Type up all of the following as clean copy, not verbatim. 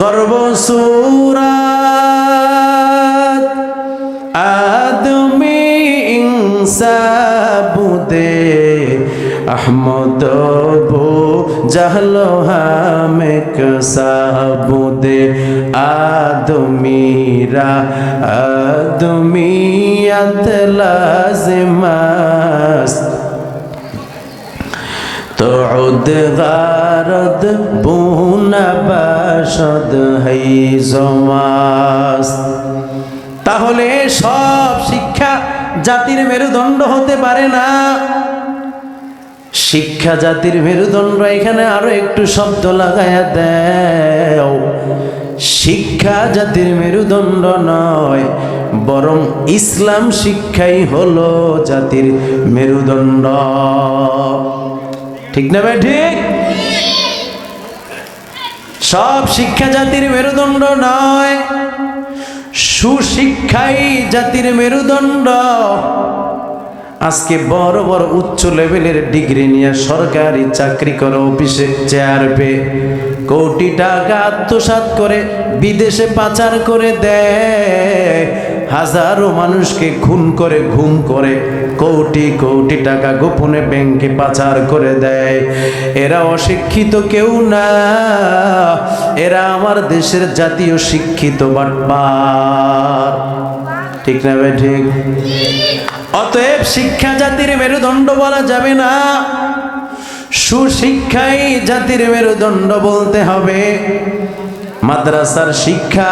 সর্বসূরাত আদমি ইনসাবুদে আহমদ বো জাহলো হামেক সাবুদে আদমিরা আদমিয়াত লাজিমাস তুদ গারদ বুনা বাশদ হাই জমাস। তাহলে সব শিক্ষা জাতির মেরুদণ্ড হতে পারে না। শিক্ষা জাতির মেরুদণ্ড, এখানে আরো একটু শব্দ লাগায়া দেও। শিক্ষা জাতির মেরুদণ্ড নয়, বরং ইসলাম শিক্ষাই হলো জাতির মেরুদণ্ড। ঠিক না ভাই? ঠিক। সব শিক্ষা জাতির মেরুদণ্ড নয়, সুশিক্ষাই জাতির মেরুদণ্ড। আজকে বড় বড় উচ্চ লেভেলের ডিগ্রি নিয়ে সরকারি চাকরি করে অফিসে চেয়ার পেয়ে কোটি টাকা আত্মসাৎ করে বিদেশে পাচার করে দেয়, হাজারো মানুষকে খুন করে ঘুম করে কোটি কোটি টাকা গোপনে ব্যাংকে পাচার করে দেয়। এরা অশিক্ষিত কেউ না, এরা আমার দেশের জাতীয় শিক্ষিত বাটপার। ঠিক না ভাই? ঠিক। অতএব শিক্ষা জাতির মেরুদণ্ড বলা যাবে না, সুশিক্ষাই জাতির মেরুদণ্ড বলতে হবে। মাদ্রাসার শিক্ষা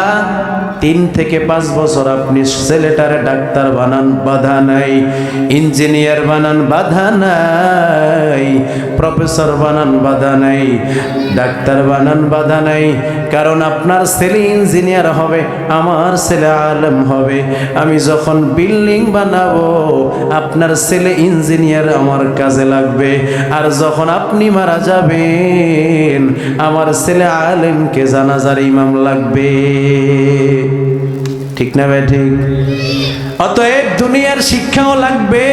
3 থেকে 5 বছর আপনি ছেলেটারে ডাক্তার বানান, বাধা নাই। ইঞ্জিনিয়ার বানান, বাধা নাই। প্রফেসর বানান, বাধা নাই। ডাক্তার বানান, বাধা নাই। কারণ আপনার ছেলে ইঞ্জিনিয়ার হবে, আমার ছেলে আলেম হবে। আমি যখন বিল্ডিং বানাবো, আপনার ছেলে ইঞ্জিনিয়ার আমার কাজে লাগবে। আর যখন আপনি মারা যাবেন, আমার ছেলে আলেমকে জানাজার ইমাম লাগবে। ঠিক না ভাই? ঠিক। অতএব দুনিয়ার শিক্ষাও লাগবে,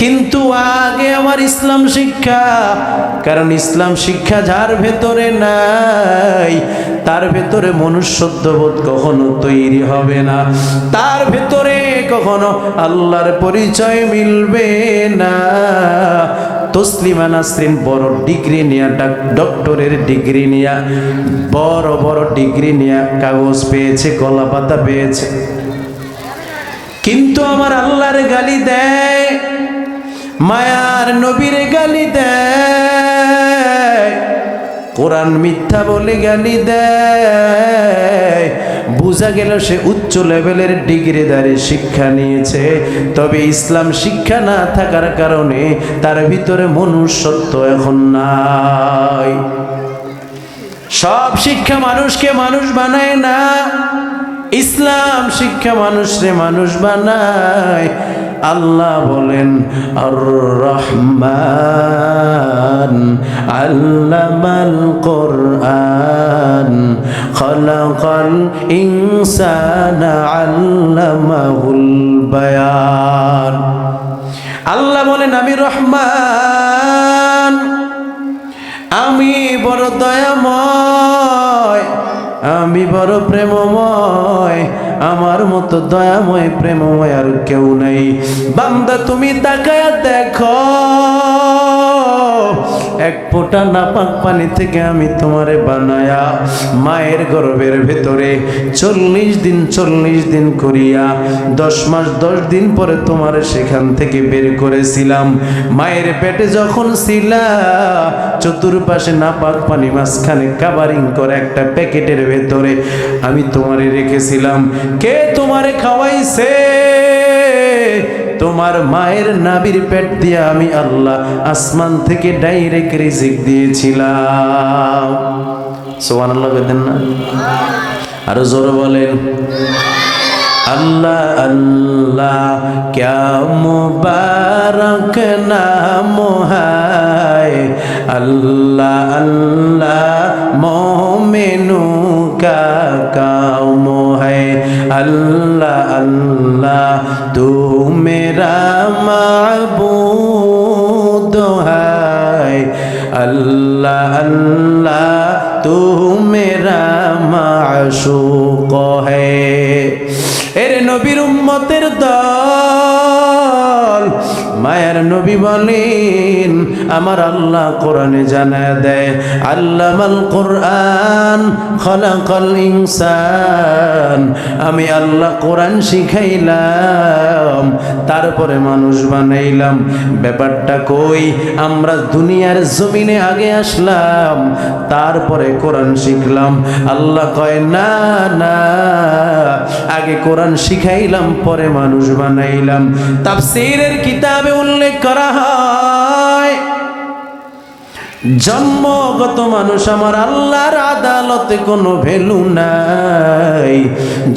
কিন্তু আগে আমার ইসলাম শিক্ষা। কারণ ইসলাম শিক্ষা যার ভেতরে নাই, তার ভেতরে মনুষ্যত্ববোধ কখনো তৈরি হবে না, তার ভেতরে কখনো আল্লাহর পরিচয় মিলবে না। তসলিমা নাসরিন বড় ডিগ্রি নিয়ে, ডক্টরের ডিগ্রি নিয়ে, বড় বড় ডিগ্রি নিয়ে কাগজ পেয়েছে, কলা পাতা পেয়েছে, কিন্তু আমার আল্লাহর গালি দেয়, মায়ার নবীর গালি দেয়, কোরআন মিথ্যা বলে গালি দেয়। বুঝা গেল সে উচ্চ লেভেলের ডিগ্রিধারী শিক্ষা নিয়েছে, তবে ইসলাম শিক্ষা না থাকার কারণে তার ভিতরে মনুষ্যত্ব এখন নাই। সব শিক্ষা মানুষকে মানুষ বানায় না, ইসলাম শিক্ষা মানুষরে মানুষ বানায়। আল্লাহ বলেন, আর রহমান আল্লামাল কোরআন খালাকাল ইনসানা আল্লামাহুল বায়ান। আল্লাহ বলেন, আমি রহমান, আমি বড় দয়াময়, আমি বড় প্রেমময়। আমার মতো দয়াময় প্রেমময় আর কেউ নাই। বান্দা তুমি তাকায়া দেখো, এক ফোঁটা নাপাক পানি থেকে আমি তোমারে বানায়া মায়ের গর্ভের ভেতরে 40 দিন করিয়া 10 মাস 10 দিন পরে তোমারে সেখান থেকে বের করেছিলাম। মায়ের পেটে যখন ছিলা, চতুর্পাশে নাপাক পানি, মাঝখানে কাভারিং করে একটা প্যাকেটের ভেতরে আমি তোমারে রেখেছিলাম। কে তোমারে খাওয়াইছে? তোমার মায়ের নাভির পেট দিয়ে আমি আল্লাহ আসমান থেকে ডাইরেক্ট রিজিক দিয়েছিলাম। সুবহানাল্লাহ বলেন না? আরো জোরে বলেন, আল্লাহ আল্লাহ ক্যা মুবারক নাম হায়, আল্লাহ আল্লাহ মোমেনু কা কাম है। अल्लाह अल्लाह तू मेरा माबूद है। अल्लाह अल्लाह तू मेरा माशूक है। এর নবীর উম্মতের দল, মায়ের নবী বলেন আমার আল্লাহ কোরআনে জানায় দেয়, আল্লামাল কোরআন খলাকাল ইনসান, আমি আল্লাহ কোরআন শিখাইলাম তারপরে মানুষ বানাইলাম। ব্যাপারটা কই? আমরা দুনিয়ার জমিনে আগে আসলাম তারপরে কোরআন শিখলাম। আল্লাহ কয় না না, আগে কোরআন শিখাইলাম পরে মানুষ বানাইলাম। তাফসীরের কিতাবে উল্লেখ করা হয় জন্মগত মানুষ আমার আল্লাহর আদালতে কোনো ভ্যালু নাই,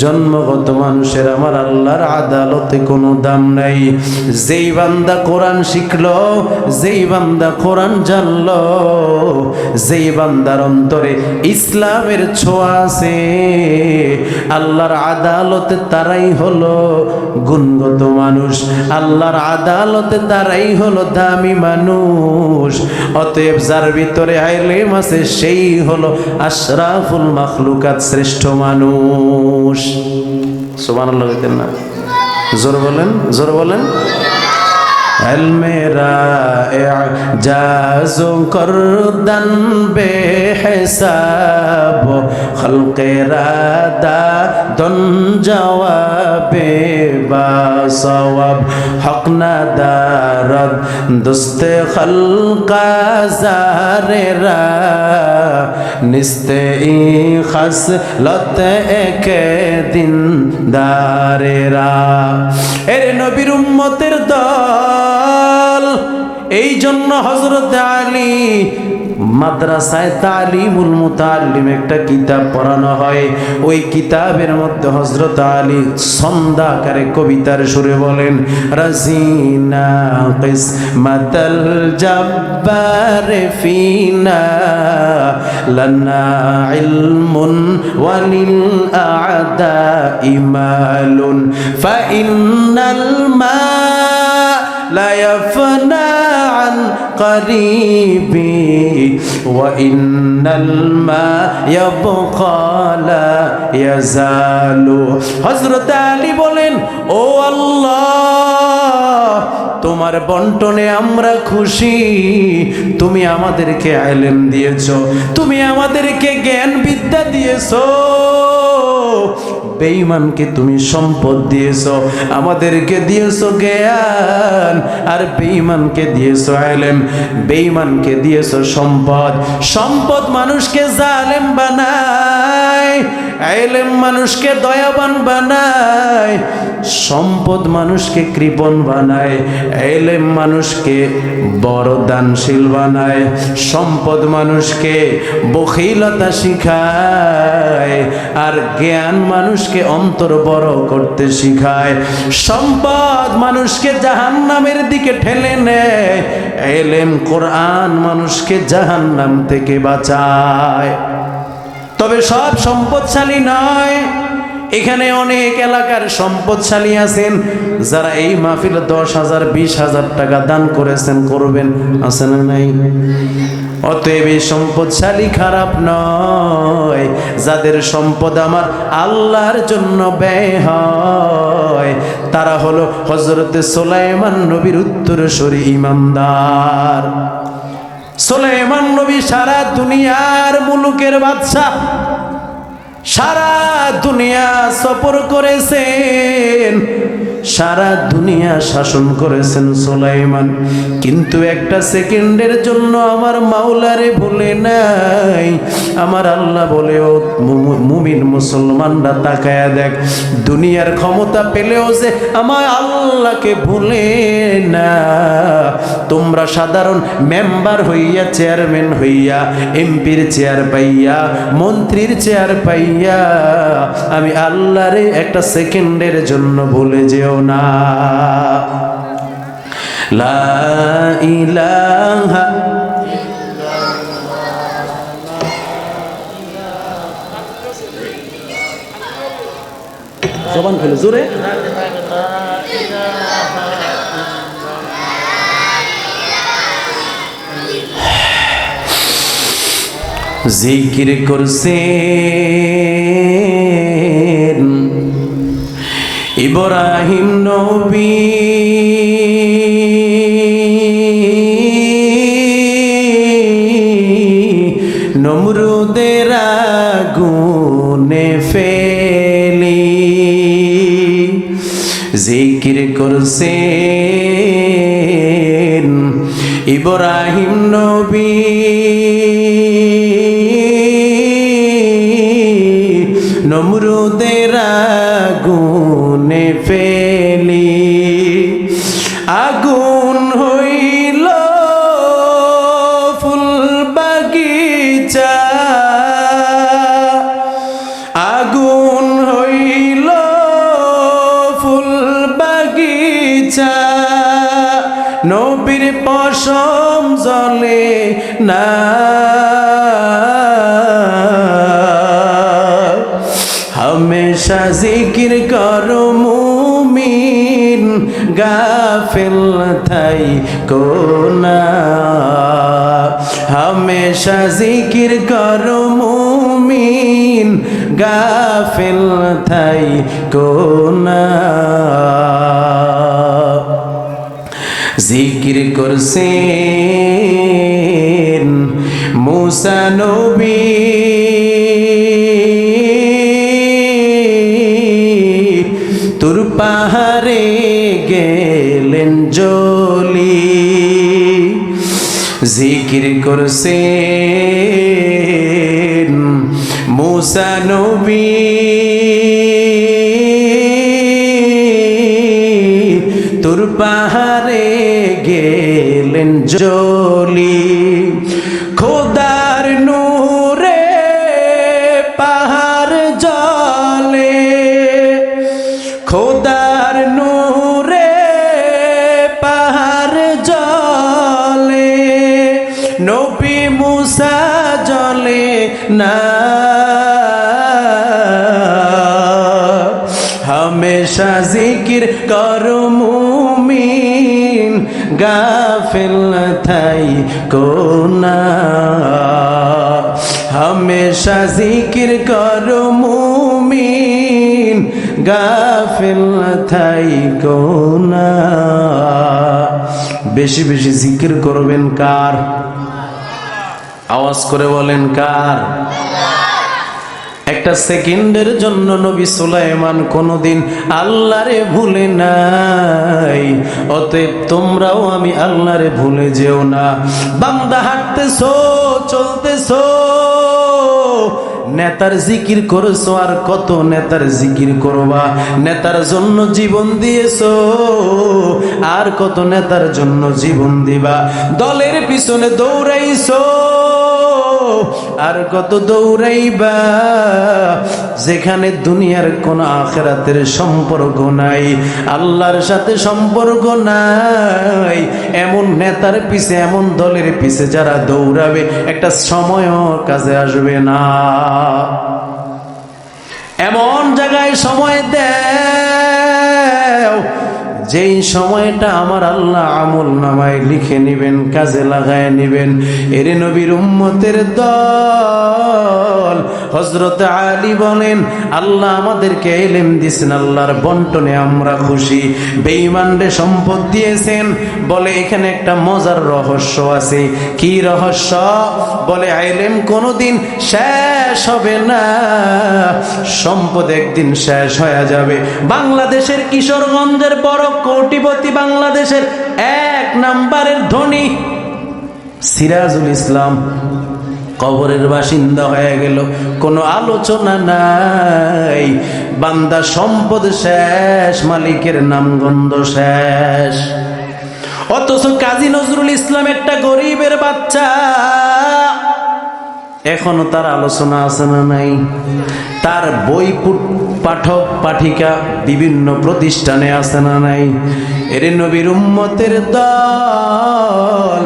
জন্মগত মানুষের আমার আল্লাহর আদালতে কোনো দাম নাই। যেই বান্দা কোরআন শিখলো, যেই বান্দা কোরআন জানলো, যেই বান্দার অন্তরে ইসলামের ছোঁয়া আছে, আল্লাহর আদালতে তারাই হলো গুণগত মানুষ, আল্লাহর আদালতে তারাই হলো দামি মানুষ। অতএব যার ভিতরে ইলম আছে সেই হলো আশরাফুল মাখলুকাত, শ্রেষ্ঠ মানুষ। সুবহানাল্লাহ বলেন না? জোর বলেন, জোর বলেন। মেরা এজাজু করদান বেহিসাব, খলকেরা দাদন জওয়াবে বাসওয়াব, হক না দারদ দুস্তে খলকা জারেরা, নিস্তে ই খাসলত একে দিন দারেরা। এর নবীর উম্মতের দল, এই জন্য হযরত আলী মাদ্রাসায় তালিমুল মুতাআল্লিম একটা কিতাব পড়ানো হয়। ওই কিতাবের মধ্যে হযরত আলী ছন্দাকারে কবিতার সুরে বলেন, রাজিনা কিসমাতাল জাব্বার ফিনা, লানা ইলমুন ওয়ালিল আ'দা ইমালুন, ফা ইন্নাল মা لا يفنى عن قريبي وإن الماء يبقى لا يزال। হযরত আলী বলেন, ও আল্লাহ তোমার বন্টনে আমরা খুশি, তুমি আমাদেরকে ইলম দিয়েছো, তুমি আমাদেরকে জ্ঞান বিদ্যা দিয়েছো, বেঈমানকে তুমি সম্পদ দিয়েছো, আমাদেরকে দিয়েছো জ্ঞান, আর বেঈমানকে দিয়েছো ইলম, বেঈমানকে দিয়েছো সম্পদ। সম্পদ মানুষকে জালেম বানায়, ইলম মানুষকে দয়াবান বানায়, সম্পদ মানুষকে কৃপণ বানায়, ইলম মানুষকে বড় দানশীল বানায়, সম্পদ মানুষকে বখিলতা শিখায়, আর জ্ঞান মানুষকে অন্তর বড় করতে শিখায়। সম্পদ মানুষকে জাহান্নামের দিকে ঠেলে নেয়, ইলম কোরআন মানুষকে জাহান্নাম থেকে বাঁচায়। তবে সব সম্পদশালী নয়, এখানে অনেক এলাকার সম্পদশালী আছেন যারা এই মাহফিলে 10,000 20,000 টাকা দান করেছেন, করবেন, আছে না নাই? অতএব এই সম্পদশালী খারাপ নয়, যাদের সম্পদ আমার আল্লাহর জন্য ব্যয় হয় তারা হলো হযরতে সুলাইমান নবীর উত্তরসূরি ইমানদার। সুলাইমান নবী সারা দুনিয়ার মুলুকের বাদশা, সারা দুনিয়া সফর করেছেন, সারা দুনিয়া শাসন করেছেন সুলাইমান, কিন্তু একটা সেকেন্ডের জন্য আমার মাওলারে ভুলে নাই। আমার আল্লাহ বলে, ও মুমিন মুসলমানরা তাকায়া দেখ, দুনিয়ার ক্ষমতা পেলেও যে আমার আল্লাহকে ভুলে না। তোমরা সাধারণ মেম্বার হইয়া, চেয়ারম্যান হইয়া, এমপির চেয়ার পাইয়া, মন্ত্রীর চেয়ার পাইয়া আমি আল্লাহরে একটা সেকেন্ডের জন্য ভুলে যেও না। লা ইলাহা জবান খুলে জোরে, জিকির করছে ইব্রাহিম নবী নমরুদের আগুনে ফেলি জিকির করছেন ইব্রাহিম নবী নমরুদের আগুনে ফেলি আগুন হইল ফুল বাগিচা আগুন হইল ফুল বাগিচা নবীর পশম জ্বলে না हमेशा जिक्र करो मुमिन गाफिल थाई कोना हमेशा जिक्र करो मुमिन गाफिल थाई कोना जिक्र करसेन मूसा नबी तुर पाहाड़े गेलेन जली जिकिर करसेन मूसा नबी तुर पाहाड़े गेलेन जली खोदार नूरे पाहाड़ जले खोदार नूरे पाहाड़ जले नबी मूसा जले ना हमेशा जिक्र करो मुमिन गाफिल थाई कोना हमेशा जिक्र करो मुमिन गाफिल थाई कोना বেশি বেশি জিকির করবেন কার আওয়াজ করে বলেন কার একটা সেকেন্ডের জন্য নবী সুলাইমান কোনদিন আল্লাহরে ভুলে নাই অতএব তোমরাও আমি আল্লাহরে ভুলে যেও না বান্দা হাঁটতেছো চলতেছো নেতার জিকির করছো আর কত নেতার জিকির করবা নেতার জন্য জীবন দিয়েছো আর কত নেতার জন্য জীবন দিবা দলের পিছনে দৌড়াইছো আর কত দৌড়াইবা যেখানে দুনিয়ার কোন আখিরাতের সম্পর্ক নাই আল্লাহর সাথে সম্পর্ক নাই এমন নেতার পিছে এমন দলের পিছে যারা দৌড়াবে একটা সময়ও কাজে আসবে না এমন জায়গায় সময় দাও যেই সময়টা আমার আল্লাহ আমল নামায় লিখে নিবেন কাজে লাগায় নিবেন এর নবীর উম্মতের দল হযরত আলী বলেন আল্লাহ আমাদেরকে ইলম দিয়েছেন আল্লাহর বন্টনে আমরা খুশি বেঈমানদের সম্পদ দিয়েছেন বলে এখানে একটা মজার রহস্য আছে কি রহস্য বলে ইলম কোনোদিন শেষ হবে না সম্পদ একদিন শেষ হয়ে যাবে বাংলাদেশের কিশোরগঞ্জের বড় কোটিপতি বাংলাদেশের এক নাম্বারের ধনী সিরাজুল ইসলাম কবরের বাসিন্দা হয়ে গেল কোনো আলোচনা নাই বান্দা সম্পদ শেষ মালিকের নামগন্ধ শেষ অথচ কাজী নজরুল ইসলাম একটা গরিবের বাচ্চা এখনো তার আলোচনা আছে না নাই তার বই পাঠক পাঠিকা বিভিন্ন প্রতিষ্ঠানে আছে না নাই এর নবীর উম্মতের দল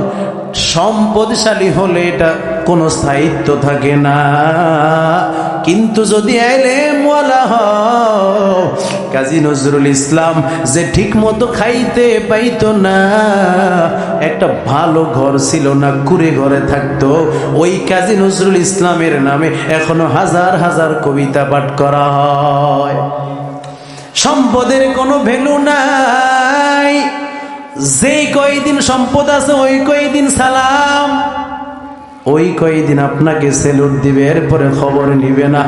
সম্পদশালী হলে এটা কোনো স্থায়িত্ব থাকে না কিন্তু যদি ইলমওয়ালা হও কাজী নজরুল ইসলাম যে ঠিক মতো খাইতে পাইতো না একটা ভালো ঘর ছিল না কুড়ে ঘরে থাকতো ওই কাজী নজরুল ইসলামের নামে এখনো হাজার হাজার কবিতা পাঠ করা হয় সম্পদের কোনো ভ্যালু নাই। যেই কয়দিন সম্পদ আছে ওই কয়দিন সালাম, ওই কয়দিন আপনাকে সেলুট দিবে, এরপরে খবর নিবে না।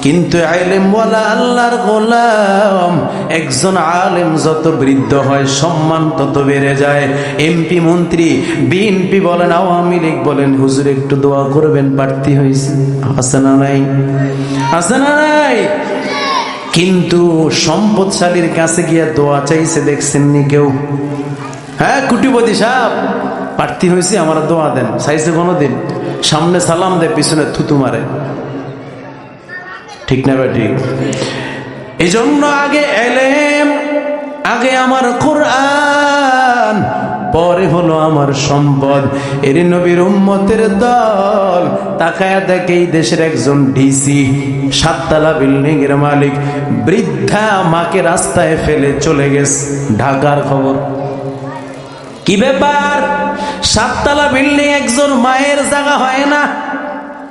কিন্তু আলেম ওয়ালা আল্লাহর গোলাম, একজন আলেম যত বৃদ্ধ হয় সম্মান তত বেড়ে যায়। এমপি মন্ত্রী, বিএনপি বলেন, আওয়ামী লীগ বলেন, হুজুর একটু দোয়া করবেন, প্রার্থী হয়েছে, আছে না নাই? আছে না নাই? কিন্তু সম্পদশালীর কাছে গিয়ে দোয়া চাইছে দেখছেননি কেউ? হ্যাঁ, কোটিপতি সাহেব প্রার্থী হয়েছে, আমার দোয়া দেন, চাইছে কোনোদিন? সামনে সালাম দেয়, পিছনে থুতু মারে। ঠিক না ভাই? ঠিক। এই জন্য আগে এলেম, আগে আমার কোরআন, পরে হলো আমার সম্পদ। এর নবীর উম্মতের দল তাকায়া দেখে এই দেশের একজন ডিসি, 7 তলা বিল্ডিং এর মালিক, বৃদ্ধা মাকে রাস্তায় ফেলে চলে গেছে। ঢাকার খবর। কি ব্যাপার? 7 তলা বিল্ডিং, একজন মায়ের জায়গা হয় না,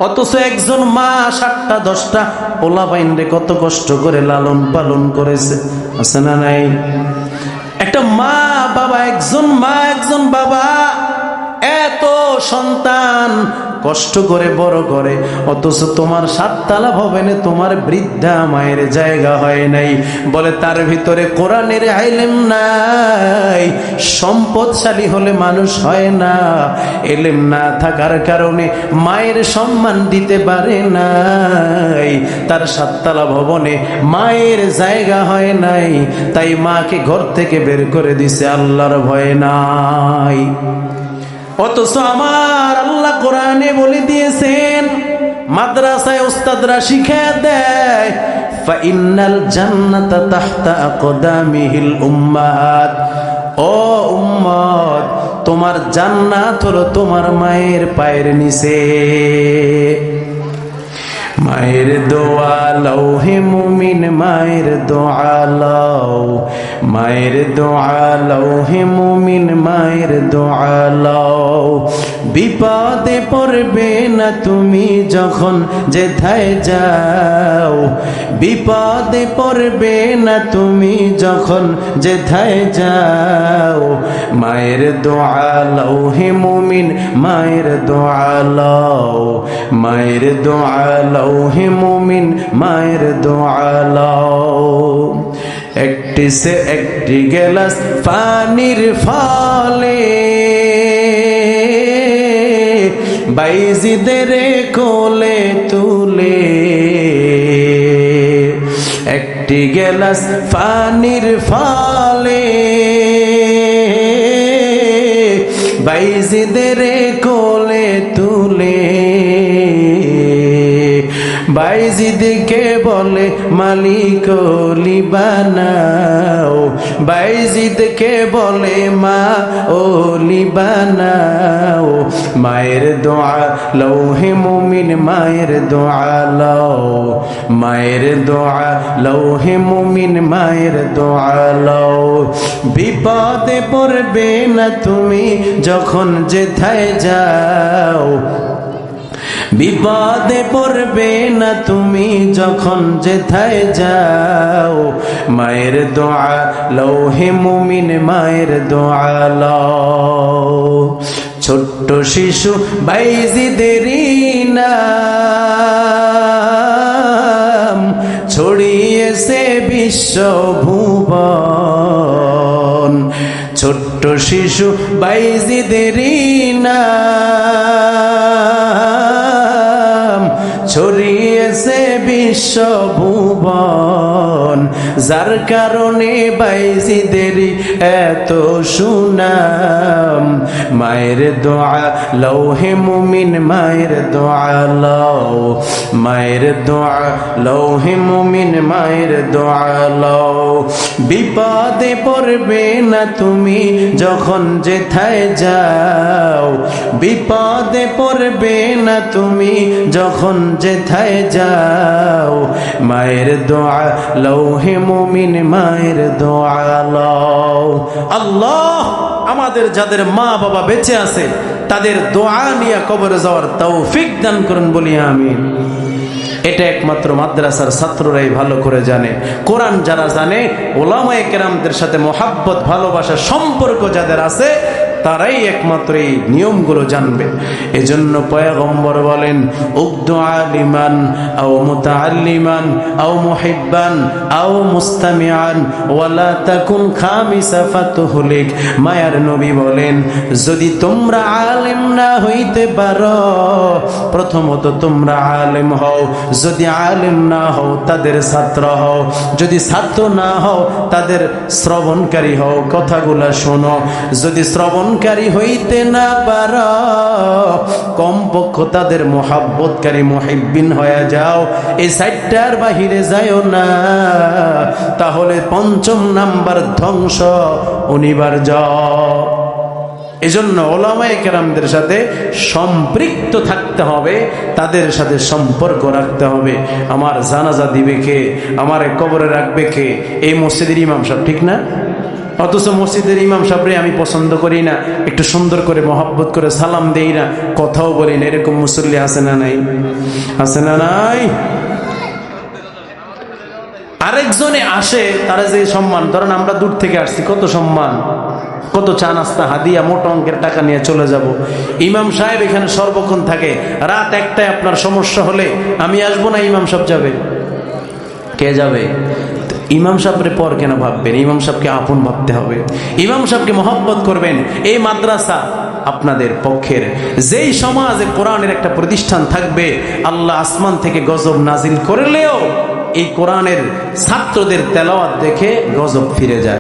অথচ একজন মা 7টা 10টা পোলা বাইনরে কত কষ্ট করে লালন পালন করেছে, আছে না নাই? একটা মা বাবা, একজন মা একজন বাবা, এত সন্তান কষ্ট করে বড় করে, অথচ তোমার 7 তলা ভবনে তোমার বৃদ্ধা মায়ের জায়গা হয় নাই। বলে তার ভিতরে কোরআনের ইলম নাই। সম্পদশালী হলে মানুষ হয় না, ইলম না থাকার কারণে মায়ের সম্মান দিতে পারে নাই। তার 7 তলা ভবনে মায়ের জায়গা হয় নাই, তাই মাকে ঘর থেকে বের করে দিছে, আল্লাহর ভয় নাই। অথচ আমার আল্লাহ কোরআনে বলে দিয়েছেন, মাদ্রাসায় উস্তাদরা শিখিয়ে দেয়, ফাইন্নাল জান্নাতা তাহতা আকদামিহিল উম্মাহাত। ও উম্মত, তোমার জান্নাত হলো তোমার মায়ের পায়ের নিচে। মায়ের দোয়া লও হে মুমিন, মায়ের দোয়া লও, মায়ের দোয়া লও হে মুমিন, মায়ের দোয়া লও। বিপদে পড়বে না তুমি যখন যেথায় যাও, বিপদে পড়বে না তুমি যখন যেথায় যাও। মায়ের দোয়া লও হে মুমিন, মায়ের দোয়া লও, মায়ের দোয়া লও হে মুমিন, মায়ের দোয়া লও। একটি সে একটি গেলাস পানির ফলে বাইজিদের কোলে তুলে, একটি গেলাস পানির ফলে বাইজিদের কোলে তুলে। বাইজিদকে বলে মালিক ওলি বানাও, বাইজিদকে বলে মা ওলি বানাও। মায়ের দোয়া লও হে মুমিন, মায়ের দোয়া লও, মায়ের দোয়া লও হে মুমিন, মায়ের দোয়া লও। বিপদে পড়বে না তুমি যখন যেথায় যাও, বিপদে পড়বে না তুমি যখন যেথায় যাও। মায়ের দোয়া লও হে মুমিন, মায়ের দোয়া লও। ছোট্ট শিশু বাইজিদেরই নাম ছড়িয়েছে বিশ্বভুবন। ছোট্ট শিশু বাইজিদেরই নাম ছড়িয়েছে বিশ্বভুবন। যার কারণে বাইজিদেরই এত সুনাম। মায়ের দোয়া লও হে মুমিন, মায়ের দোয়া লও, মায়ের দোয়া লও হে মুমিন, মায়ের দোয়া লও। বিপদে পড়বে না তুমি যখন যেথায় যাও, বিপদে পড়বে না তুমি যখন যেথায় যাও। মায়ের দোয়া লও হে মুমিন, মায়ের দোয়া লও। আল্লাহ আমাদের যাদের মা বাবা বেঁচে আছে তাদের দোয়া নিয়ে কবরে যাওয়ার তৌফিক দান করুন, বলি আমিন। এটা একমাত্র মাদ্রাসার ছাত্ররাই ভালো করে জানে। কোরআন যারা জানে, ওলামায়ে কেরামদের সাথে মোহাব্বত, ভালোবাসা, সম্পর্ক যাদের আছে, তারাই একমাত্র এই নিয়মগুলো জানবে। এজন্য পয়গম্বর বলেন, উগদু আলিমান আও মুতাআল্লিমান আও মুহিব্বান আও মুস্তামিআন ওয়ালা তাকুন খামিসা ফাতুহলিক। মায়ার নবী বলেন, যদি তোমরা আলেম না হইতে পারো, প্রথমত তোমরা আলেম হও, যদি আলেম না হও তাদের ছাত্র হও, যদি ছাত্র না হও তাদের শ্রবণকারী হও, কথাগুলা শোনো। যদি শ্রবণকারী হইতে না পারো, কমপক্ষ তাদের মোহাব্বতকারী মুহিব্বিন হয়ে যাও। এই সাইটটার বাহিরে যাও না, তাহলে ৫ম নাম্বার ধ্বংস অনিবার্য। এজন্য ওলামায়ে কেরামদের সাথে সম্পৃক্ত থাকতে হবে, তাদের সাথে সম্পর্ক রাখতে হবে। আমার জানাজা দিবে কে, আমার কবরে রাখবে কে? এই মসজিদের ইমাম সাহেব, ঠিক না? অথচ মসজিদের ইমাম সাহেবরে আমি পছন্দ করি না, একটু সুন্দর করে মহব্বত করে সালাম দেই না, কথাও বলি না। এরকম মুসল্লি আছে না নাই? আছে না নাই? আরেকজনে আসে, তারা যে সম্মান, ধরেন আমরা দূর থেকে আসছি, কত সম্মান, কত চা নাস্তা হাদিয়া, মোটা অঙ্কের টাকা নিয়ে চলে যাব। ইমাম সাহেব এখানে সর্বক্ষণ থাকে, রাত 1টায় আপনার সমস্যা হলে আমি আসবো না, ইমাম সাহেব যাবে। কে যাবে? ইমাম সাহেবের পর কেন ভাববেন? ইমাম সাহেবকে আপন ভাবতে হবে, ইমাম সাহেবকে মহব্বত করবেন। এই মাদ্রাসা আপনাদের পক্ষের। যেই সমাজে কোরআনের একটা প্রতিষ্ঠান থাকবে, আল্লাহ আসমান থেকে গজব নাজিল করলেও এই কোরআনের ছাত্রদের তেলাওয়াত দেখে গজব ফিরে যায়।